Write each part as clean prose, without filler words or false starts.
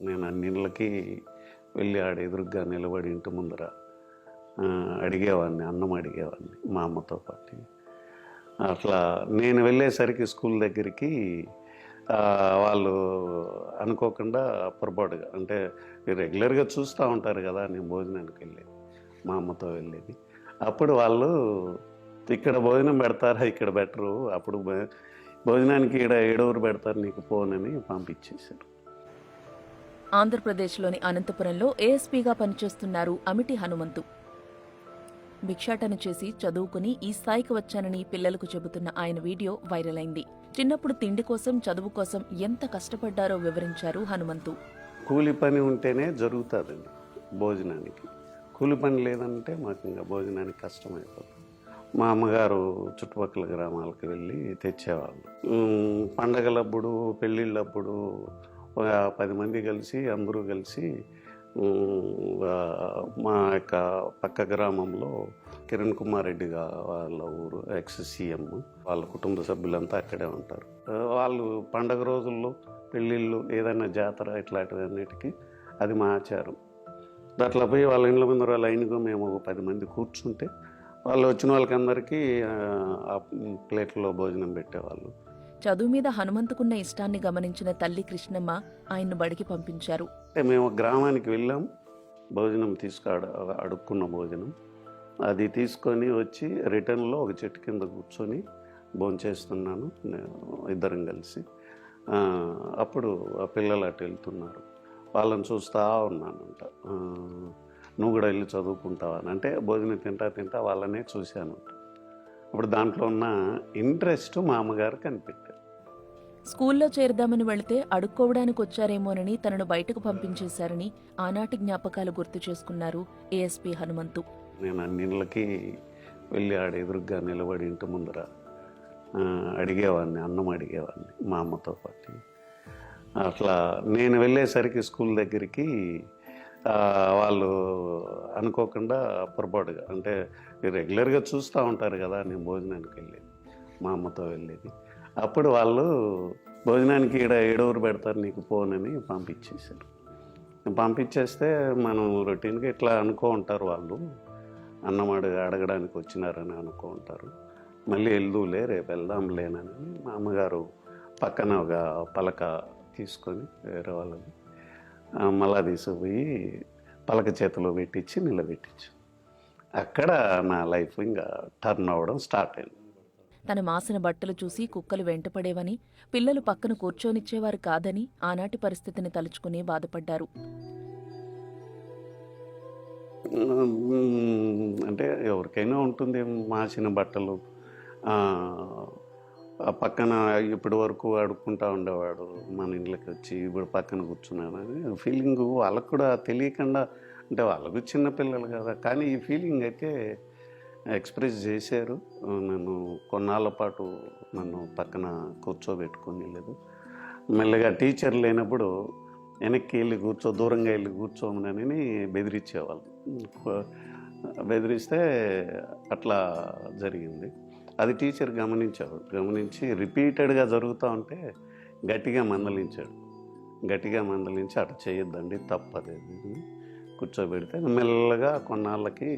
నేను అన్నిళ్ళకి వెళ్ళి ఆడ ఎదురుగ్గా నిలబడి ఇంటి ముందర అడిగేవాడిని, అన్నం అడిగేవాడిని మా అమ్మతో పాటు. అట్లా నేను వెళ్ళేసరికి స్కూల్ దగ్గరికి వాళ్ళు అనుకోకుండా పొరపాటుగా, అంటే రెగ్యులర్గా చూస్తూ ఉంటారు కదా నేను భోజనానికి వెళ్ళేది, మా అమ్మతో వెళ్ళేది. అప్పుడు వాళ్ళు ఇక్కడ భోజనం పెడతారా, ఇక్కడ బెటరు, అప్పుడు భోజనానికి ఈడ ఏడూరు పెడతారు నీకు పోనని పంపించేశారు. ఆంధ్రప్రదేశ్లోని అనంతపురంలో ఏఎస్పీగా పనిచేస్తున్నారు అమిటి హనుమంతు. భిక్షాటన చేసి చదువుకుని ఈ స్థాయికి వచ్చానని పిల్లలకు చెబుతున్న ఆయన వీడియో వైరల్ అయింది. చిన్నప్పుడు తిండి కోసం, చదువు కోసం ఎంత కష్టపడ్డారో వివరించారు హనుమంతు. కూలి పని ఉంటేనే జరుగుతుందండి భోజనానికి. కూలి పని లేదంటే మాకు ఇంకా భోజనానికి కష్టమైపోతుంది. మా అమ్మగారు చుట్టుపక్కల గ్రామాలకు వెళ్ళి తెచ్చేవాళ్ళు. పండగలప్పుడు, పెళ్ళిళ్ళప్పుడు ఒక 10 మంది కలిసి, అందరూ కలిసి మా యొక్క పక్క గ్రామంలో కిరణ్ కుమార్ రెడ్డి వాళ్ళ ఊరు, ఎక్స్ సీఎం, వాళ్ళ కుటుంబ సభ్యులంతా అక్కడే ఉంటారు. వాళ్ళు పండగ రోజుల్లో, పెళ్ళిళ్ళు, ఏదైనా జాతర ఇట్లాంటివన్నిటికీ అది మా ఆచారం. అట్లా పోయి వాళ్ళ ఇండ్ల ముందర లైన్గా మేము ఒక 10 మంది కూర్చుంటే వాళ్ళు వచ్చిన వాళ్ళకందరికీ ఆ ప్లేట్లో భోజనం పెట్టేవాళ్ళు. చదువు మీద హనుమంతుకున్న ఇష్టాన్ని గమనించిన తల్లి కృష్ణమ్మ ఆయన్ను బడికి పంపించారు. మేము గ్రామానికి వెళ్ళాం, భోజనం అడుక్కున్న భోజనం అది తీసుకొని వచ్చి రిటర్న్లో ఒక చెట్టు కింద కూర్చొని భోంచేస్తున్నాను ఇద్దరం కలిసి. అప్పుడు ఆ పిల్లలు అటు వెళ్తున్నారు, వాళ్ళని చూస్తూ ఉన్నానంట. నువ్వు కూడా వెళ్ళి చదువుకుంటావా అని, అంటే భోజనం తింటా వాళ్ళనే చూశాను. అప్పుడు దాంట్లో ఉన్న ఇంట్రెస్ట్ మా అమ్మగారు కనిపెట్టారు. స్కూల్లో చేరదామని వెళితే అడుక్కోవడానికి వచ్చారేమోనని తనను బయటకు పంపించేశారని ఆనాటి జ్ఞాపకాలు గుర్తు చేసుకున్నారు ఏఎస్పీ హనుమంతు. నేను అన్నిళ్ళకి వెళ్ళి ఆడ ఎదురుగ్గా నిలబడి ఇంటి ముందర అడిగేవాడిని, అన్నం అడిగేవాడిని మా అమ్మతో పాటు. అట్లా నేను వెళ్ళేసరికి స్కూల్ దగ్గరికి వాళ్ళు అనుకోకుండా పొరపాటుగా, అంటే రెగ్యులర్గా చూస్తూ ఉంటారు కదా నేను భోజనానికి వెళ్ళేది, మా అమ్మతో వెళ్ళేది. అప్పుడు వాళ్ళు భోజనానికి ఈడ ఏడూరు పెడతారు నీకు పోనని పంపించేశారు. పంపించేస్తే మనం రొటీన్గా ఇట్లా అనుకో ఉంటారు, వాళ్ళు అన్నం అడగడానికి వచ్చినారని అనుకో ఉంటారు. మళ్ళీ వెళ్దూలే, రేపు వెళ్దాంలేనని మా అమ్మగారు పక్కన ఒక పలక తీసుకొని వేరే వాళ్ళని మళ్ళా తీసుకుపోయి పలక చేతిలో పెట్టించి నిలబెట్టించు. అక్కడ నా లైఫ్ ఇంకా టర్న్ అవ్వడం స్టార్ట్ అయింది. తన మాసిన బట్టలు చూసి కుక్కలు వెంటపడేవని, పిల్లలు పక్కన కూర్చోనిచ్చేవారు కాదని ఆనాటి పరిస్థితిని తలుచుకుని బాధపడ్డారు. అంటే ఎవరికైనా ఉంటుంది మాసిన బట్టలు. పక్కన ఇప్పటి వరకు అడుక్కుంటూ ఉండేవాడు, మన ఇంట్లోకి వచ్చి ఇప్పుడు పక్కన కూర్చున్నానని ఫీలింగ్ వాళ్ళకు కూడా తెలియకుండా, అంటే వాళ్ళకు చిన్నపిల్లలు కదా, కానీ ఈ ఫీలింగ్ అయితే ఎక్స్ప్రెస్ చేశారు. నన్ను కొన్నాళ్ళ పాటు నన్ను పక్కన కూర్చోబెట్టుకుని లేదు. మెల్లగా టీచర్ లేనప్పుడు వెనక్కి వెళ్ళి దూరంగా వెళ్ళి కూర్చోమని బెదిరించేవాళ్ళు. బెదిరిస్తే అట్లా జరిగింది. అది టీచర్ గమనించి రిపీటెడ్గా జరుగుతూ ఉంటే గట్టిగా మందలించి అటు చేయొద్దండి, తప్పదేది కూర్చోబెడితే మెల్లగా కొన్నాళ్ళకి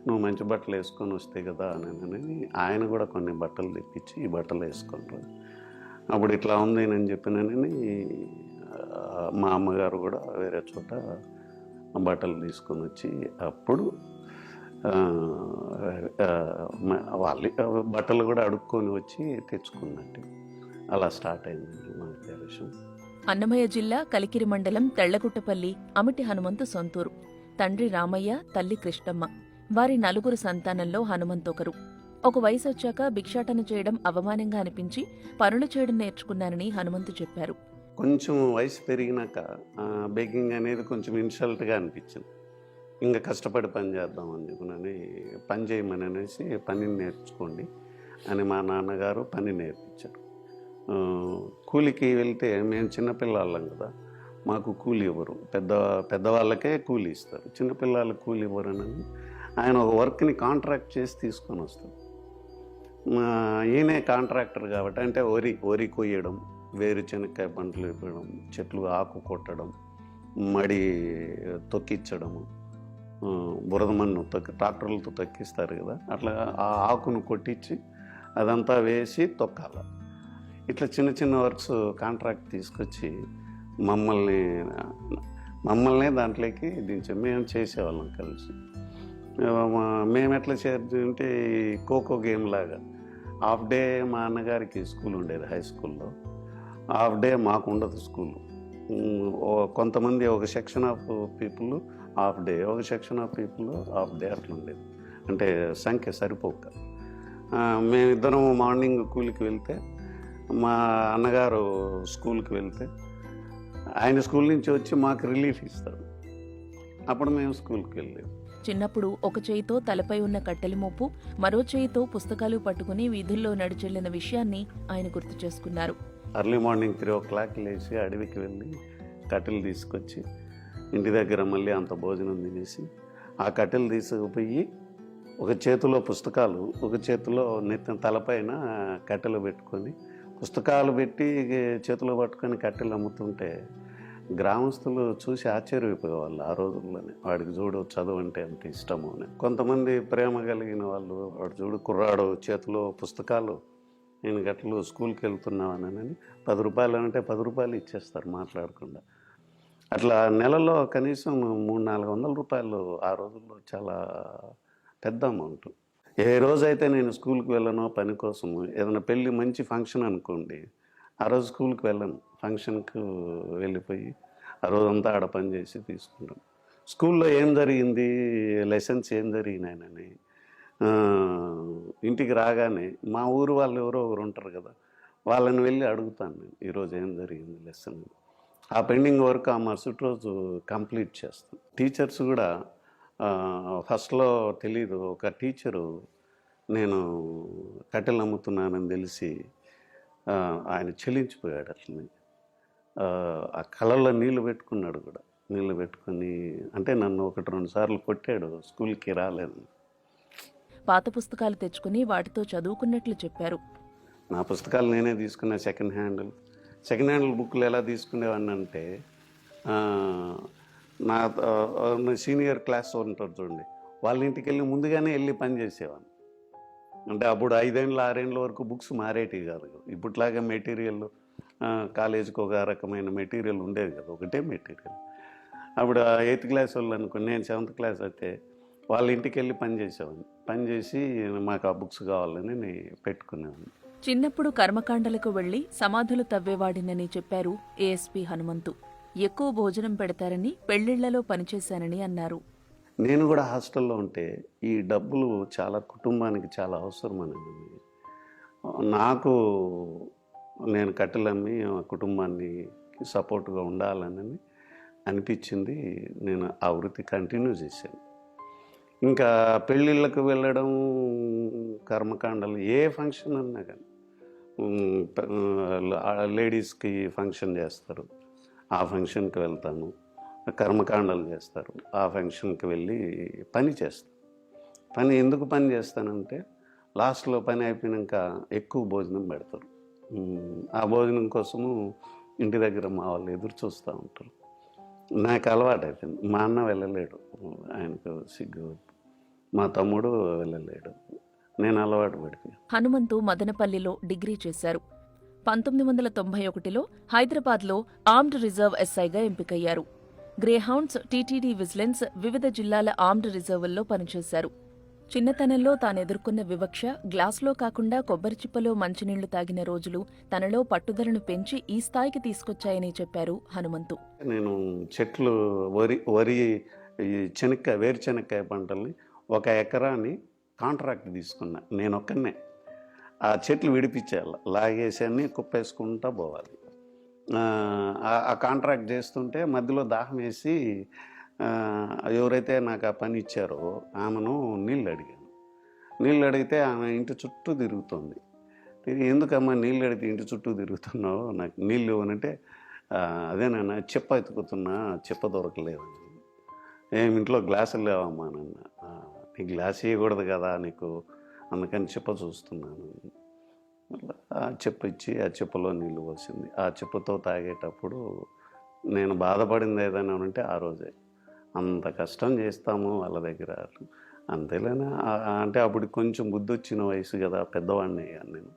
నువ్వు మంచి బట్టలు వేసుకొని వస్తే కదా అని ఆయన కూడా కొన్ని బట్టలు తెప్పించి ఈ బట్టలు వేసుకుంటారు. అప్పుడు ఇట్లా ఉంది అని చెప్పినని మా అమ్మగారు కూడా వేరే చోట బట్టలు తీసుకొని వచ్చి అప్పుడు వాళ్ళు బట్టలు కూడా అడుక్కొని వచ్చి తెచ్చుకున్నట్టు అలా స్టార్ట్ అయింది మా విషయం. అన్నమయ్య జిల్లా కలికిరి మండలం తెళ్లగుట్టపల్లి అమిటి హనుమంతు సొంతూరు. తండ్రి రామయ్య, తల్లి కృష్ణమ్మ. వారి 4 సంతానంలో హనుమంతొకరు. ఒక వయసొచ్చాక భిక్షాటన చేయడం అవమానంగా అనిపించి పనులు చేయడం నేర్చుకున్నానని హనుమంతు చెప్పారు. కొంచెం వయసు పెరిగినాక బేకింగ్ అనేది కొంచెం ఇన్సల్ట్గా అనిపించింది. ఇంకా కష్టపడి పని చేద్దామని చెప్పి పని చేయమని అనేసి పనిని నేర్చుకోండి అని మా నాన్నగారు పని నేర్పించారు. కూలికి వెళ్తే మేము చిన్నపిల్లలం కదా, మాకు కూలి ఇవ్వరు, పెద్దవాళ్ళకే కూలి ఇస్తారు, చిన్నపిల్లలకు కూలి ఇవ్వరని ఆయన ఒక వర్క్ని కాంట్రాక్ట్ చేసి తీసుకొని వస్తారు. ఈయనే కాంట్రాక్టర్ కాబట్టి, అంటే వరి కొయ్యడం, వేరుశనక్కాయ పంటలు ఇవ్వడం, చెట్లు ఆకు కొట్టడం, మడి తొక్కిచ్చడము, బురద మన్ను ట్రాక్టర్లతో తొక్కిస్తారు కదా, అట్లా ఆ ఆకును కొట్టించి అదంతా వేసి తొక్కాల. ఇట్లా చిన్న చిన్న వర్క్స్ కాంట్రాక్ట్ తీసుకొచ్చి మమ్మల్ని దాంట్లోకి మేము చేసేవాళ్ళం కలిసి. మేము ఎట్లా చేస్తుంటే ఖోఖో గేమ్ లాగా హాఫ్ డే మా అన్నగారికి స్కూల్ ఉండేది, హై స్కూల్లో. హాఫ్ డే మాకు ఉండదు స్కూల్. కొంతమంది ఒక section of people half day, ఒక section of people half day అట్లా ఉండేది. అంటే సంఖ్య సరిపోక మేమిద్దరం మార్నింగ్ కూలికి వెళ్తే, మా అన్నగారు స్కూల్కి వెళ్తే ఆయన స్కూల్ నుంచి వచ్చి మాకు రిలీఫ్ ఇస్తాడు. అప్పుడు మేము స్కూల్కి వెళ్ళేది. చిన్నప్పుడు ఒక చేయితో తలపై ఉన్న కట్టెల మోపు, మరో చేయితో పుస్తకాలు పట్టుకుని వీధుల్లో నడిచెళ్లిన విషయాన్ని ఆయన గుర్తు చేసుకున్నారు. అర్లీ మార్నింగ్ 3 o'clock లేచి అడవికి వెళ్ళి కట్టెలు తీసుకొచ్చి ఇంటి దగ్గర మళ్ళీ అంత భోజనం తినేసి ఆ కట్టెలు తీసుకుపోయి ఒక చేతిలో పుస్తకాలు, ఒక చేతిలో తలపైన కట్టెలు పెట్టుకొని పుస్తకాలు పెట్టి చేతిలో పట్టుకొని కట్టెలు అమ్ముతుంటే గ్రామస్తులు చూసి ఆశ్చర్యపోయేవాళ్ళు ఆ రోజుల్లోనే. వాడికి చూడు చదువు అంటే అంత ఇష్టము అని. కొంతమంది ప్రేమ కలిగిన వాళ్ళు, వాడు చూడు కుర్రాడు చేతిలో పుస్తకాలు, నేను గట్లు స్కూల్కి వెళ్తున్నానని 10 రూపాయలు అంటే 10 రూపాయలు ఇచ్చేస్తారు మాట్లాడకుండా. అట్లా నెలలో కనీసం 300-400 రూపాయలు ఆ రోజుల్లో చాలా పెద్ద అమౌంట్. ఏ రోజైతే నేను స్కూల్కి వెళ్ళనో పని కోసము, ఏదైనా పెళ్ళి మంచి ఫంక్షన్ అనుకోండి, ఆ రోజు స్కూల్కి వెళ్ళను, ఫంక్షన్కి వెళ్ళిపోయి ఆ రోజంతా ఆడ పని చేసి తీసుకుంటాం. స్కూల్లో ఏం జరిగింది, లెసన్స్ ఏం జరిగినాయనని ఇంటికి రాగానే మా ఊరు వాళ్ళు ఎవరో ఒకరు ఉంటారు కదా, వాళ్ళని వెళ్ళి అడుగుతాను నేను, ఈరోజు ఏం జరిగింది లెసన్. ఆ పెండింగ్ వర్క్ ఆ మరుసటి రోజు కంప్లీట్ చేస్తాను. టీచర్స్ కూడా ఫస్ట్లో తెలీదు. ఒక టీచరు నేను కట్టెలు అమ్ముతున్నానని తెలిసి ఆయన చెల్లించిపోయాడు. అట్లనే ఆ కళ్ళల్లో నీళ్ళు పెట్టుకున్నాడు కూడా. నీళ్ళు పెట్టుకొని అంటే నన్ను 1-2 సార్లు కొట్టాడు, స్కూల్కి రాలేదు. పాత పుస్తకాలు తెచ్చుకుని వాటితో చదువుకున్నట్లు చెప్పారు. నా పుస్తకాలు నేనే తీసుకున్నా. సెకండ్ హ్యాండ్ బుక్లు ఎలా తీసుకునేవాడిని అంటే, నా సీనియర్ క్లాస్ ఉంటారు చూడండి, వాళ్ళ ఇంటికి వెళ్ళి ముందుగానే వెళ్ళి పని చేసేవాడిని. అంటే అప్పుడు 5 ఏళ్ళ వరకు బుక్స్ మారేటివి కాదు. ఇప్పట్లాగా మెటీరియల్ కాలేజీకి ఒక రకమైన మెటీరియల్ ఉండేది కదా, ఒకటే మెటీరియల్. అప్పుడు 8th క్లాస్ వాళ్ళు అనుకోండి, నేను 7th క్లాస్ అయితే వాళ్ళ ఇంటికి వెళ్ళి పని చేసేవాడిని. పని చేసి మాకు ఆ బుక్స్ కావాలని నేను పెట్టుకునేవాడిని. చిన్నప్పుడు కర్మకాండలకు వెళ్లి సమాధులు తవ్వేవాడినని చెప్పారు ఏఎస్పీ హనుమంతు. ఎక్కువ భోజనం పెడతారని, పెళ్లిళ్లలో పనిచేశానని అన్నారు. నేను కూడా హాస్టల్లో ఉంటే ఈ డబ్బులు చాలా కుటుంబానికి చాలా అవసరం అనేది నాకు. నేను కట్టెలమ్మి కుటుంబాన్ని సపోర్ట్గా ఉండాలని అనిపించింది. నేను ఆ వృత్తి కంటిన్యూ చేశాను. ఇంకా పెళ్ళిళ్ళకు వెళ్ళడం, కర్మకాండలు, ఏ ఫంక్షన్ అన్నా కానీ, లేడీస్కి ఫంక్షన్ చేస్తారు, ఆ ఫంక్షన్కి వెళ్తాను. కర్మకాండలు చేస్తారు, ఆ ఫంక్షన్కి వెళ్ళి పని చేస్తాను. పని ఎందుకు పని చేస్తానంటే, లాస్ట్లో పని అయిపోయాక ఎక్కువ భోజనం పెడతారు. ఆ భోజనం కోసము ఇంటి దగ్గర మా వాళ్ళు ఎదురు చూస్తూ ఉంటారు. నాకు అలవాటు అయిపోయింది. మా అన్న వెళ్ళలేడు, ఆయనకు సిగ్గు. మా తమ్ముడు వెళ్ళలేడు, నేను అలవాటు పడిపోయాను. హనుమంతు మదనపల్లిలో డిగ్రీ చేశారు. 1991లో హైదరాబాద్లో ఆర్మ్డ్ రిజర్వ్ ఎస్ఐగా ఎంపికయ్యారు. గ్రేహౌండ్స్, టీటీడీ విజిలెన్స్, వివిధ జిల్లాల ఆర్మ్డ్ రిజర్వుల్లో పనిచేశారు. చిన్నతనంలో తానెదుర్కొన్న వివక్ష, గ్లాసులో కాకుండా కొబ్బరి చిప్పలో మంచినీళ్లు తాగిన రోజులు తనలో పట్టుదలను పెంచి ఈ స్థాయికి తీసుకొచ్చాయని చెప్పారు హనుమంతు. నేను చెట్లు, వరి వేరుచెనక్కాయ పంటల్ని 1 ఎకరాన్ని కాంట్రాక్ట్ తీసుకున్నా. నేను ఒక్కనే ఆ చెట్లు విడిపించేయాలి, లాగేసి అన్నీ కుప్పేసుకుంటూ పోవాలి. ఆ కాంట్రాక్ట్ చేస్తుంటే మధ్యలో దాహం వేసి ఎవరైతే నాకు ఆ పని ఇచ్చారో ఆమెను నీళ్ళు అడిగాను. నీళ్ళు అడిగితే ఆమె ఇంటి చుట్టూ తిరుగుతుంది. ఎందుకమ్మా నీళ్ళు అడిగితే ఇంటి చుట్టూ తిరుగుతున్నావు, నాకు నీళ్ళు ఇవ్వనంటే, అదేనన్నా చెప్ప ఎత్తుకుతున్నా, చెప్ప దొరకలేదు. ఏమి ఇంట్లో గ్లాసులు లేవమ్మా నన్న, నీ గ్లాస్ ఇవ్వకూడదు కదా నీకు, అందుకని చెప్ప చూస్తున్నాను. ఆ చెప్ప ఇచ్చి ఆ చెప్పలో నీళ్ళు పోసింది. ఆ చెప్పతో తాగేటప్పుడు నేను బాధపడింది ఏదైనా ఉంటే ఆ రోజే. అంత కష్టం చేస్తాము వాళ్ళ దగ్గర, అంతేలేనా అంటే అప్పుడు కొంచెం బుద్ధి వచ్చిన వయసు కదా, పెద్దవాడిని అయ్యాను నేను.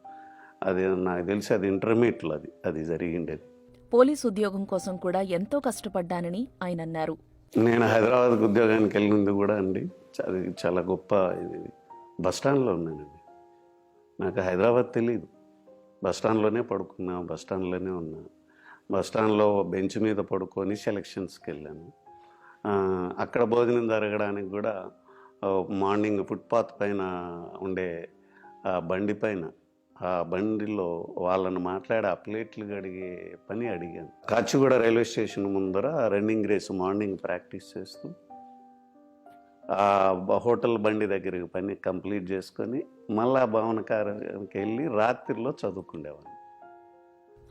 అది నాకు తెలిసి అది ఇంటర్మీడియట్లో అది జరిగిండేది. పోలీస్ ఉద్యోగం కోసం కూడా ఎంతో కష్టపడ్డానని ఆయన అన్నారు. నేను హైదరాబాద్కి ఉద్యోగానికి వెళ్ళింది కూడా అండి, అది చాలా గొప్ప ఇది. బస్టాండ్లో ఉన్నానండి, నాకు హైదరాబాద్ తెలీదు. బస్టాండ్లోనే పడుకున్నా, బస్టాండ్లోనే ఉన్నా. బస్టాండ్లో బెంచ్ మీద పడుకొని సెలక్షన్స్కి వెళ్ళాను. అక్కడ భోజనం జరగడానికి కూడా మార్నింగ్ ఫుట్పాత్ పైన ఉండే ఆ బండి పైన, ఆ బండిలో వాళ్ళని మాట్లాడి ఆ ప్లేట్లు కడిగే పని అడిగాను. కాచిగూడ రైల్వే స్టేషన్ ముందర రన్నింగ్ రేస్ మార్నింగ్ ప్రాక్టీస్ చేస్తూ ఆ హోటల్ బండి దగ్గరికి పని కంప్లీట్ చేసుకొని మళ్ళా భవనకారానికి వెళ్ళి రాత్రిలో చదువుకునేవాడిని.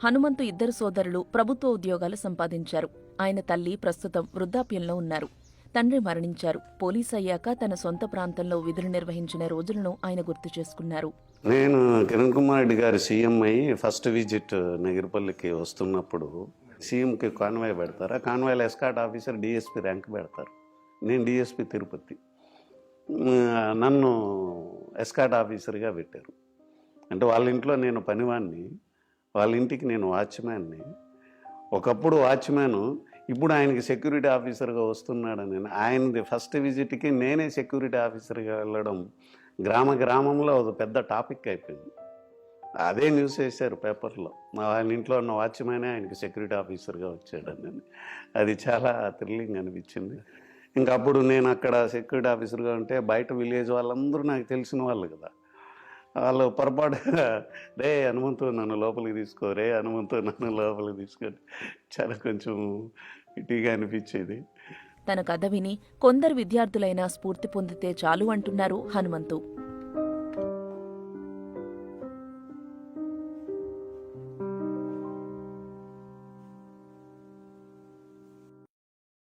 హనుమంతు ఇద్దరు సోదరులు ప్రభుత్వ ఉద్యోగాలు సంపాదించారు. ఆయన తల్లి ప్రస్తుతం వృద్ధాప్యంలో ఉన్నారు. తండ్రి మరణించారు. పోలీస్ అయ్యాక తన సొంత ప్రాంతంలో విధులు నిర్వహించిన రోజులను ఆయన గుర్తు చేసుకున్నారు. నేను కిరణ్ కుమార్ రెడ్డి గారు సీఎం అయ్యి ఫస్ట్ విజిట్ నగిరిపల్లికి వస్తున్నప్పుడు సీఎంకి కాన్వాయ్ పెడతారు. ఆ కాన్వాయ్లో ఎస్కాట్ ఆఫీసర్ డిఎస్పీ ర్యాంక్ పెడతారు. నేను డిఎస్పీ తిరుపతి, నన్ను ఎస్కాట్ ఆఫీసర్గా పెట్టారు. అంటే వాళ్ళ ఇంట్లో నేను పనివాడిని, వాళ్ళ ఇంటికి నేను వాచ్మ్యాన్ని. ఒకప్పుడు వాచ్మ్యాను, ఇప్పుడు ఆయనకి సెక్యూరిటీ ఆఫీసర్గా వస్తున్నాడని ఆయనది ఫస్ట్ విజిట్కి నేనే సెక్యూరిటీ ఆఫీసర్గా వెళ్ళడం గ్రామంలో ఒక పెద్ద టాపిక్ అయిపోయింది. అదే న్యూస్ వేశారు పేపర్లో, ఆయన ఇంట్లో ఉన్న వాచ్మ్యానే ఆయనకి సెక్యూరిటీ ఆఫీసర్గా వచ్చాడని. అది చాలా థ్రిల్లింగ్ అనిపించింది. ఇంకా అప్పుడు నేను అక్కడ సెక్యూరిటీ ఆఫీసర్గా ఉంటే బయట విలేజ్ వాళ్ళందరూ నాకు తెలిసిన వాళ్ళు కదా, వాళ్ళు పొరపాటుగా రే హనుమంతు నన్ను లోపలికి తీసుకో, రే హనుమంతు నన్ను లోపలికి తీసుకొని చాలా కొంచెం ఇటీగా అనిపించేది. తన కథ విని కొందరు విద్యార్థులైనా స్ఫూర్తి పొందితే చాలు అంటున్నారు హనుమంతు.